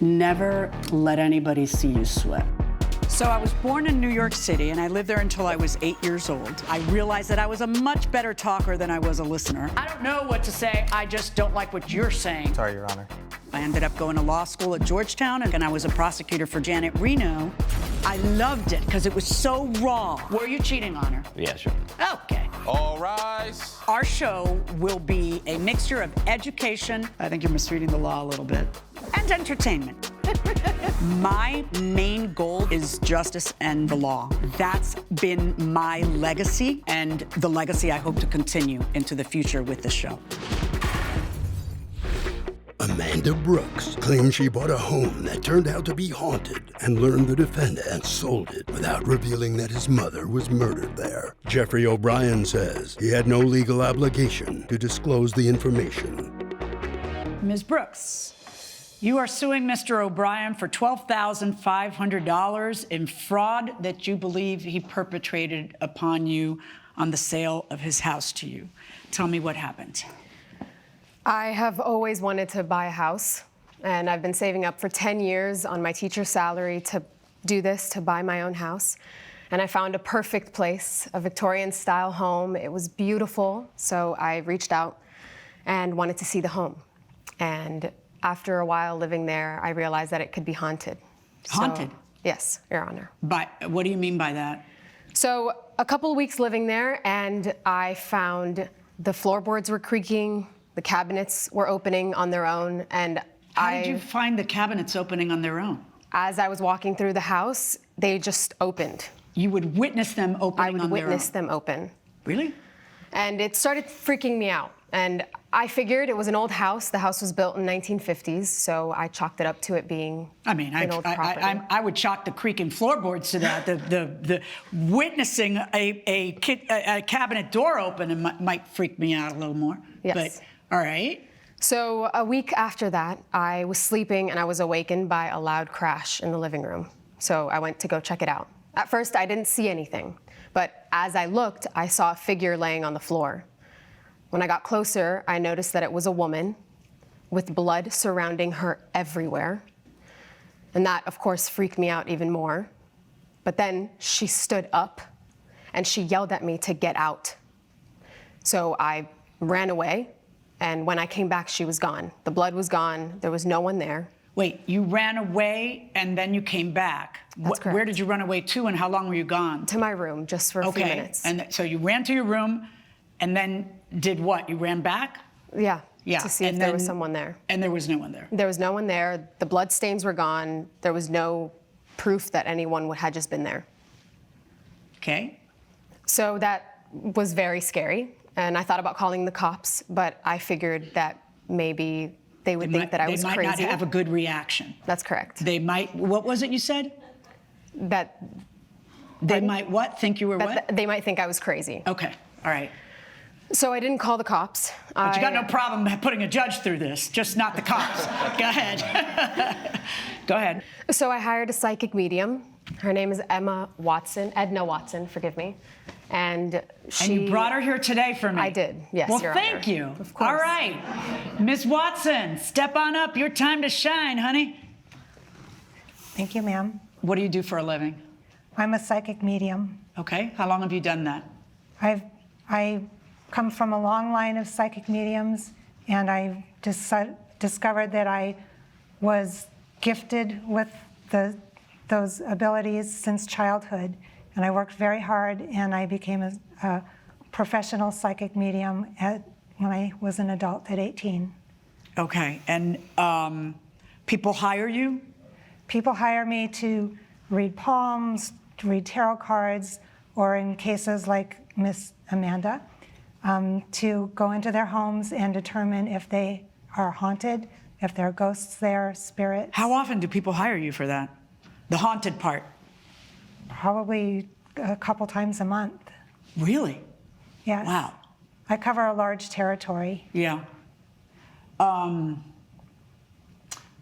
Never let anybody see you sweat. So I was born in New York City, and I lived there until I was 8 years old. I realized that I was a much better talker than I was a listener. I don't know what to say, I just don't like what you're saying. Sorry, Your Honor. I ended up going to law school at Georgetown, and I was a prosecutor for Janet Reno. I loved it because it was so raw. Were you cheating on her? Yeah, sure. Okay. All rise. Our show will be a mixture of education, I think you're misreading the law a little bit, and entertainment. My main goal is justice and the law. That's been my legacy, and the legacy I hope to continue into the future with the show. Amanda Brooks claims she bought a home that turned out to be haunted and learned the defendant sold it without revealing that his mother was murdered there. Jeffrey O'Brien says he had no legal obligation to disclose the information. Ms. Brooks, you are suing Mr. O'Brien for $12,500 in fraud that you believe he perpetrated upon you on the sale of his house to you. Tell me what happened. I have always wanted to buy a house, and I've been saving up for 10 years on my teacher's salary to do this, to buy my own house. And I found a perfect place, a Victorian-style home. It was beautiful, so I reached out and wanted to see the home. And after a while living there, I realized that it could be haunted. Haunted? So, yes, Your Honor. But what do you mean by that? So a couple of weeks living there, and I found the floorboards were creaking, the cabinets were opening on their own, and How did you find the cabinets opening on their own? as I was walking through the house, they just opened. You would witness them opening I would on their own? witness them open. Really? And it started freaking me out. And I figured it was an old house. The house was built in 1950s, so I chalked it up to it being an old property. I would chalk the creaking floorboards to that. The witnessing a cabinet door open and might freak me out a little more. Yes. But, all right. So a week after that, I was sleeping and I was awakened by a loud crash in the living room. So I went to go check it out. At first, I didn't see anything, but as I looked, I saw a figure laying on the floor. When I got closer, I noticed that it was a woman with blood surrounding her everywhere. And that, of course, freaked me out even more. But then she stood up and she yelled at me to get out. So I ran away. And when I came back, she was gone. The blood was gone. There was no one there. Wait, you ran away and then you came back. That's correct. Where did you run away to and how long were you gone? To my room, just for a few minutes. And so you ran to your room and then did what? You ran back? Yeah, Yeah. to see and if there then- was someone there. And there was no one there. There was no one there. The blood stains were gone. There was no proof that anyone had just been there. Okay. So that was very scary. And I thought about calling the cops, but I figured that maybe they would think that I was crazy. They might not have a good reaction. That's correct. They might, what was it you said? That They might what? Think you were what? they might think I was crazy. Okay, all right. So I didn't call the cops. But you got no problem putting a judge through this, just not the cops. Go ahead. Go ahead. So I hired a psychic medium. Her name is Edna Watson, forgive me. And you brought her here today for me. I did, yes, Well, Your thank Honor. you. Of course. All right. Ms. Watson, step on up. Your time to shine, honey. Thank you, ma'am. What do you do for a living? I'm a psychic medium. Okay, how long have you done that? I come from a long line of psychic mediums, and I discovered that I was gifted with those abilities since childhood. And I worked very hard, and I became a professional psychic medium when I was an adult at 18. Okay, and people hire you? People hire me to read palms, to read tarot cards, or in cases like Miss Amanda, to go into their homes and determine if they are haunted, if there are ghosts there, spirits. How often do people hire you for that? The haunted part? Probably a couple times a month. Really? Yes. Wow. I cover a large territory. Yeah.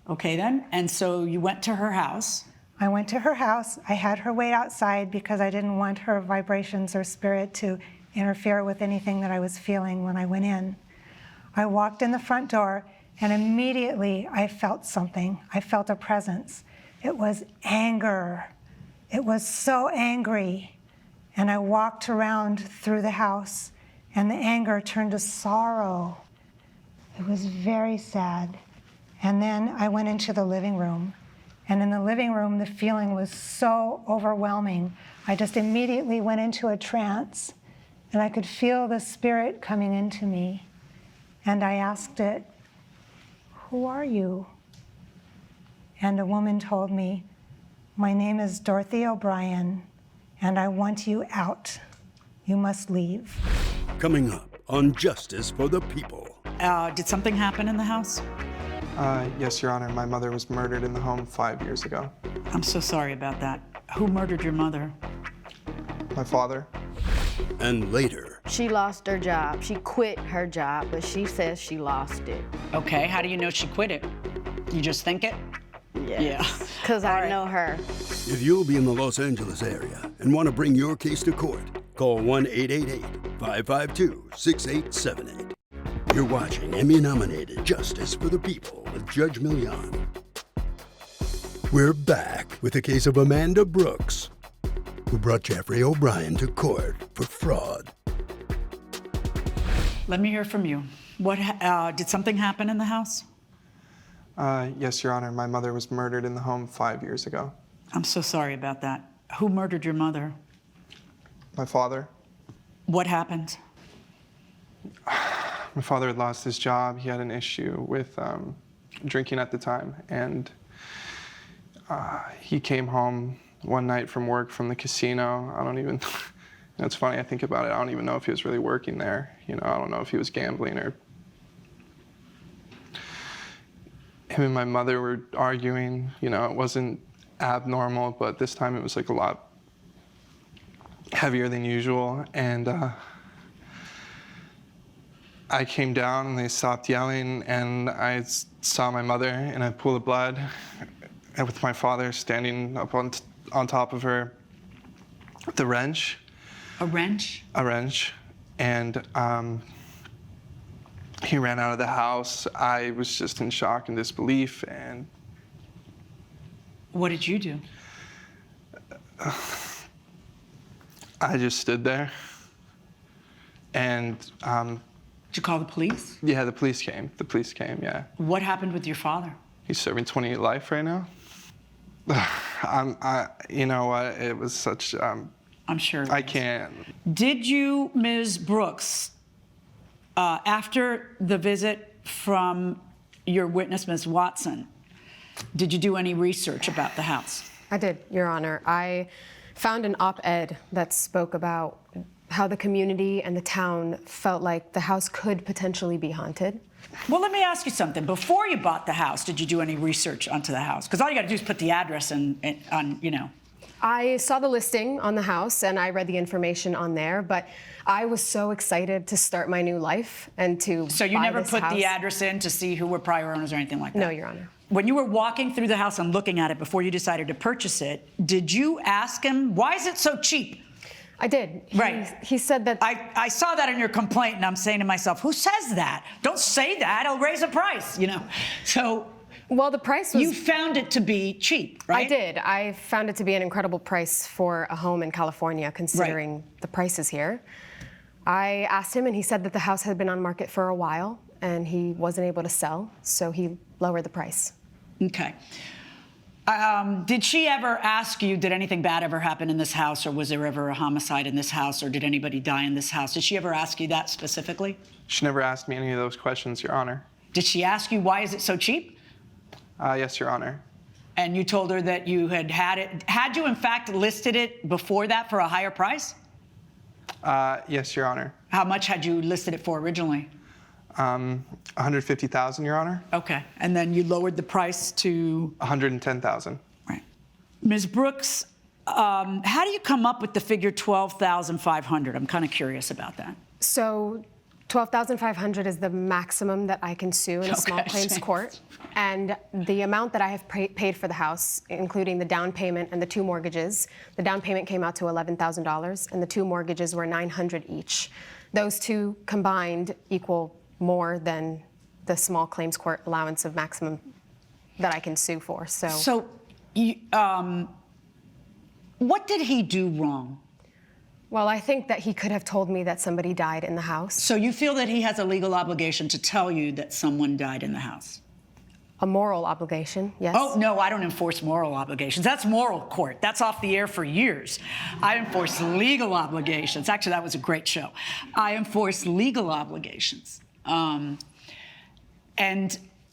Okay then, and so you went to her house. I went to her house. I had her wait outside because I didn't want her vibrations or spirit to interfere with anything that I was feeling when I went in. I walked in the front door, And immediately I felt something. I felt a presence. It was anger. It was so angry. And I walked around through the house, and the anger turned to sorrow. It was very sad. And then I went into the living room. And in the living room, the feeling was so overwhelming. I just immediately went into a trance, and I could feel the spirit coming into me. And I asked it, "Who are you?" And a woman told me, "My name is Dorothy O'Brien, and I want you out. You must leave." Coming up on Justice for the People. Did something happen in the house? Yes, Your Honor. My mother was murdered in the home 5 years ago. I'm so sorry about that. Who murdered your mother? My father. And later, She lost her job. She quit her job, but she says she lost it. Okay, how do you know she quit it? You just think it? Yeah. Because All I right. know her. if you'll be in the Los Angeles area and want to bring your case to court, call 1-888-552-6878. You're watching Emmy-nominated Justice for the People with Judge Milian. We're back with the case of Amanda Brooks, who brought Jeffrey O'Brien to court for fraud. Let me hear from you. Did something happen in the house? Yes, Your Honor. My mother was murdered in the home 5 years ago. I'm so sorry about that. Who murdered your mother? My father. What happened? My father had lost his job. He had an issue with drinking at the time, and he came home one night from work from the casino. I don't even, it's funny, I think about it, I don't even know if he was really working there. You know, I don't know if he was gambling or... Him and my mother were arguing. You know, it wasn't abnormal, but this time it was like a lot heavier than usual. And I came down and they stopped yelling, and I saw my mother in a pool of blood with my father standing up on top of her with a wrench. A wrench? A wrench. And he ran out of the house. I was just in shock and disbelief, and... What did you do? I just stood there, and... Did you call the police? Yeah, the police came. The police came, yeah. What happened with your father? He's serving 28 life right now. You know what, it was such... I'm sure. I can't. Did you, Ms. Brooks, after the visit from your witness, Ms. Watson, did you do any research about the house? I did, Your Honor. I found an op-ed that spoke about how the community and the town felt like the house could potentially be haunted. Well, let me ask you something. Before you bought the house, did you do any research onto the house? Because all you got to do is put the address on, you know. I saw the listing on the house and I read the information on there, but I was so excited to start my new life and to So you buy never this put house. the address in to see who were prior owners or anything like that? No, Your Honor. When you were walking through the house and looking at it before you decided to purchase it, did you ask him, why is it so cheap? I did. Right. He said that... I saw that in your complaint, and I'm saying to myself, who says that? Don't say that. I'll raise the price, you know. So... Well, the price was... You found it to be cheap, right? I did. I found it to be an incredible price for a home in California, considering the prices here. I asked him, and he said that the house had been on market for a while, and he wasn't able to sell, so he lowered the price. Okay. Did she ever ask you, did anything bad ever happen in this house, or was there ever a homicide in this house, or did anybody die in this house? Did she ever ask you that specifically? She never asked me any of those questions, Your Honor. Did she ask you, why is it so cheap? Yes, Your Honor. And you told her that you had it. Had you, in fact, listed it before that for a higher price? Yes, Your Honor. How much had you listed it for originally? $150,000, Your Honor. Okay. And then you lowered the price to? $110,000. Right. Ms. Brooks, how do you come up with the figure $12,500? I'm kind of curious about that. So $12,500 is the maximum that I can sue in a small claims court. And the amount that I have paid for the house, including the down payment and the two mortgages, the down payment came out to $11,000, and the two mortgages were $900 each. Those two combined equal more than the small claims court allowance of maximum that I can sue for. So, what did he do wrong? Well, I think that he could have told me that somebody died in the house. So you feel that he has a legal obligation to tell you that someone died in the house? A moral obligation, yes. Oh, no, I don't enforce moral obligations. That's moral court. That's off the air for years. I enforce legal obligations. Actually, that was a great show. I enforce legal obligations. And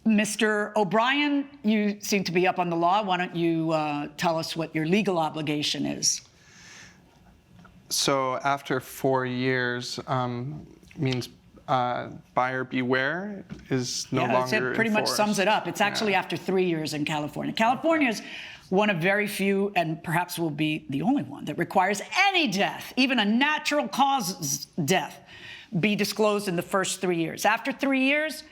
Mr. O'Brien, you seem to be up on the law. Why don't you tell us what your legal obligation is? So after 4 years, means buyer beware is no longer it pretty much enforced. sums it up. It's actually after 3 years in California. California is one of very few, and perhaps will be the only one, that requires any death, even a natural cause death, be disclosed in the first 3 years. After 3 years,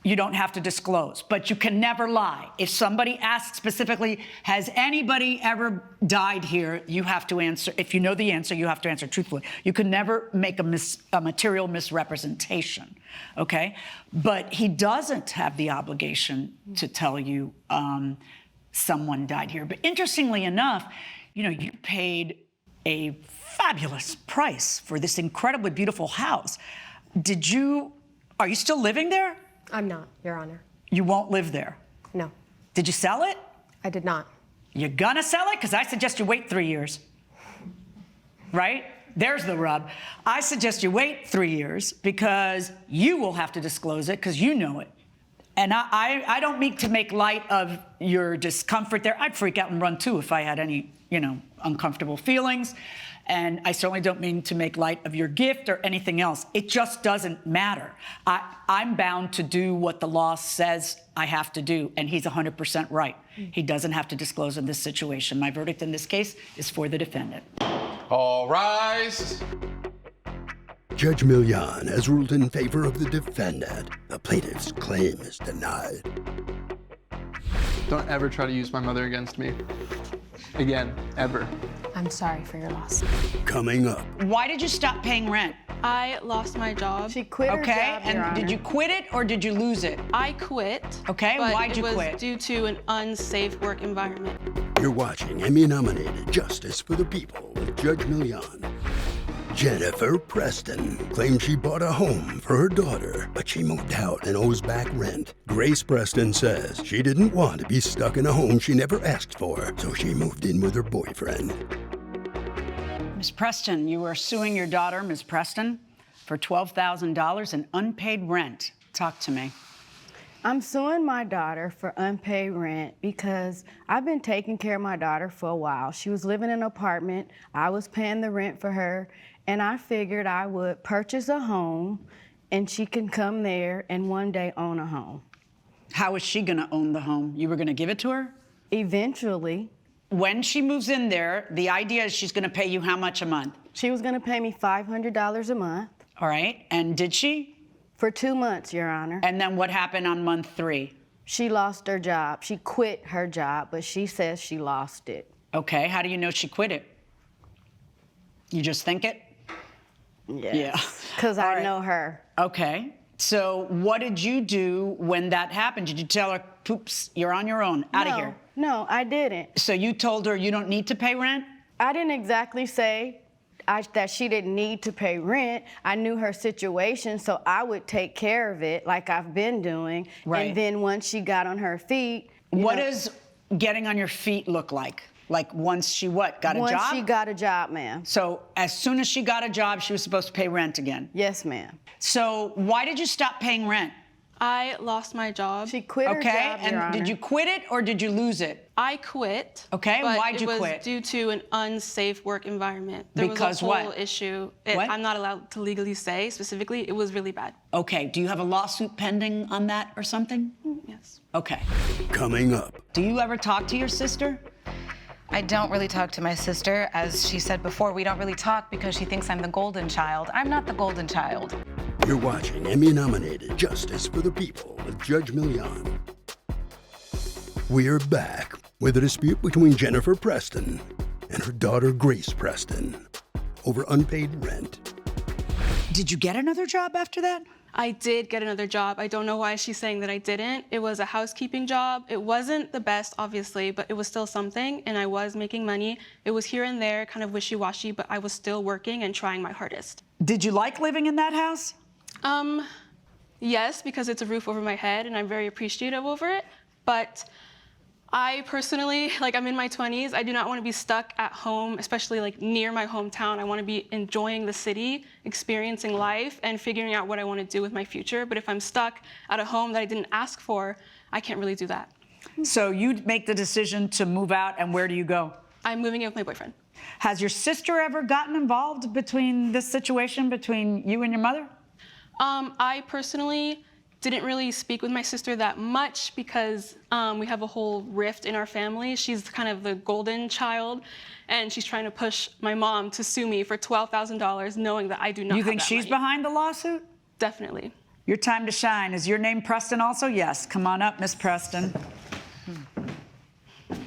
you don't have to disclose, but you can never lie. If somebody asks specifically, has anybody ever died here, you have to answer. If you know the answer, you have to answer truthfully. You can never make a material misrepresentation, okay? But he doesn't have the obligation to tell you someone died here. But interestingly enough, you know, you paid a fabulous price for this incredibly beautiful house. Are you still living there? I'm not, Your Honor. You won't live there? No, Did you sell it? I did not. You gonna sell it? Because I suggest you wait 3 years. Right? There's the rub. I suggest you wait 3 years because you will have to disclose it because you know it. And I don't mean to make light of your discomfort there. I'd freak out and run too if I had any, uncomfortable feelings. And I certainly don't mean to make light of your gift or anything else. It just doesn't matter. I'm bound to do what the law says I have to do, and he's 100% right. He doesn't have to disclose in this situation. My verdict in this case is for the defendant. All rise. Judge Milian has ruled in favor of the defendant. The plaintiff's claim is denied. Don't ever try to use my mother against me. Again, ever. I'm sorry for your loss. Coming up, Why did you stop paying rent? I lost my job. She quit her Okay, job, Your and Honor. did you quit it or did you lose it? I quit. Okay, but why'd you it was quit? due to an unsafe work environment. you're watching Emmy-nominated Justice for the People with Judge Milian. Jennifer Preston claims she bought a home for her daughter, but she moved out and owes back rent. Grace Preston says she didn't want to be stuck in a home she never asked for, so she moved in with her boyfriend. Ms. Preston, you are suing your daughter, Ms. Preston, for $12,000 in unpaid rent. Talk to me. I'm suing my daughter for unpaid rent because I've been taking care of my daughter for a while. She was living in an apartment. I was paying the rent for her, and I figured I would purchase a home and she can come there and one day own a home. How is she gonna own the home? You were gonna give it to her? Eventually, When she moves in there, the idea is she's gonna pay you how much a month? she was gonna pay me $500 a month All right, and did she? for 2 months, Your Honor. And then what happened on month 3? She lost her job. She quit her job, but she says she lost it. Okay, how do you know she quit it? You just think it? Yes. Yeah. Because All I right. know her. Okay, so what did you do when that happened? Did you tell her, poops, you're on your own, out of here? No, I didn't. So you told her you don't need to pay rent? I didn't exactly say that she didn't need to pay rent. I knew her situation, so I would take care of it like I've been doing. Right. And then once she got on her feet, What does getting on your feet look like? Like once she what, got a once job? she got a job, ma'am. So as soon as she got a job, she was supposed to pay rent again. Yes, ma'am. So why did you stop paying rent? I lost my job. She quit her Okay, job, and Your Honor. did you quit it or did you lose it? I quit. Okay, but why'd you it was quit? due to an unsafe work environment. There Because was a whole what? issue. What? I'm not allowed to legally say specifically. It was really bad. Okay, do you have a lawsuit pending on that or something? Yes. Okay. Coming up, Do you ever talk to your sister? I don't really talk to my sister. As she said before, we don't really talk because she thinks I'm the golden child. I'm not the golden child. you're watching Emmy-nominated Justice for the People with Judge Milian. We're back with a dispute between Jennifer Preston and her daughter Grace Preston over unpaid rent. Did you get another job after that? I did get another job. I don't know why she's saying that I didn't. It was a housekeeping job. It wasn't the best, obviously, but it was still something, and I was making money. It was here and there, kind of wishy-washy, but I was still working and trying my hardest. Did you like living in that house? Yes, because it's a roof over my head, and I'm very appreciative over it, but I personally, I'm in my 20s, I do not want to be stuck at home, especially near my hometown. I want to be enjoying the city, experiencing life, and figuring out what I want to do with my future. But if I'm stuck at a home that I didn't ask for, I can't really do that. So you make the decision to move out, and where do you go? I'm moving in with my boyfriend. Has your sister ever gotten involved between this situation between you and your mother? I personally didn't really speak with my sister that much because we have a whole rift in our family. She's kind of the golden child, and she's trying to push my mom to sue me for $12,000, knowing that I do not have that money. You think she's behind the lawsuit? Definitely. Your time to shine. Is your name Preston also? Yes. Come on up, Miss Preston.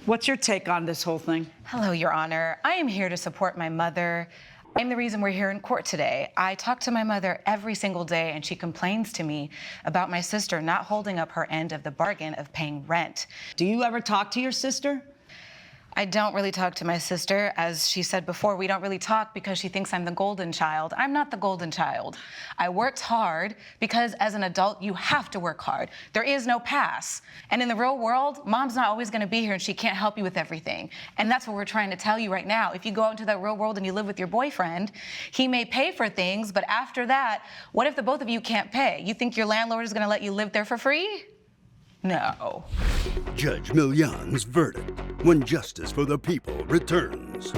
What's your take on this whole thing? Hello, Your Honor. I am here to support my mother. I'm the reason we're here in court today. I talk to my mother every single day, and she complains to me about my sister not holding up her end of the bargain of paying rent. Do you ever talk to your sister? I don't really talk to my sister. As she said before, we don't really talk because she thinks I'm the golden child. I'm not the golden child. I worked hard because as an adult, you have to work hard. There is no pass. And in the real world, mom's not always gonna be here and she can't help you with everything. And that's what we're trying to tell you right now. If you go out into that real world and you live with your boyfriend, he may pay for things, but after that, what if the both of you can't pay? You think your landlord is gonna let you live there for free? No. Judge Milian's verdict when justice for the people returns.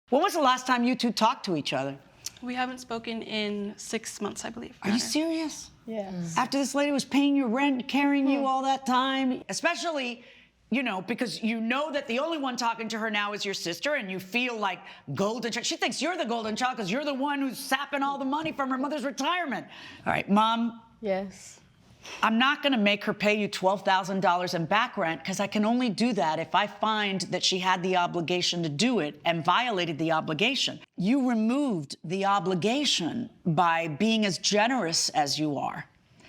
When was the last time you two talked to each other? We haven't spoken in 6 months, I believe. Are you serious? Yes. After this lady was paying your rent, carrying you all that time, especially, because you know that the only one talking to her now is your sister, and you feel like golden child. She thinks you're the golden child because you're the one who's sapping all the money from her mother's retirement. All right, Mom. Yes. I'm not going to make her pay you $12,000 in back rent because I can only do that if I find that she had the obligation to do it and violated the obligation. You removed the obligation by being as generous as you are.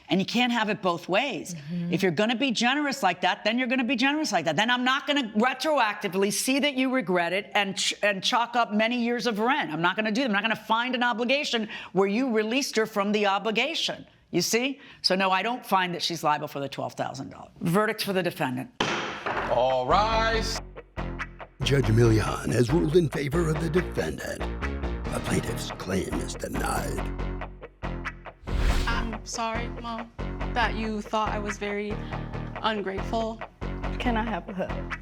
And you can't have it both ways. Mm-hmm. If you're gonna be generous like that, then you're gonna be generous like that. Then I'm not gonna retroactively see that you regret it and chalk up many years of rent. I'm not gonna do that. I'm not gonna find an obligation where you released her from the obligation. You see? So no, I don't find that she's liable for the $12,000. Verdict for the defendant. All rise. Judge Milian has ruled in favor of the defendant. The plaintiff's claim is denied. I'm sorry, Mom, that you thought I was very ungrateful. Can I have a hug?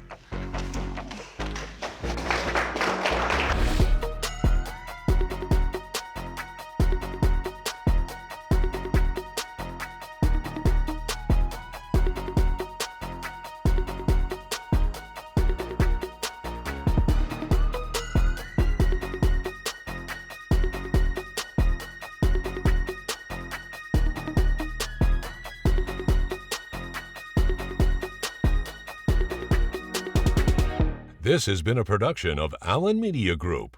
This has been a production of Allen Media Group.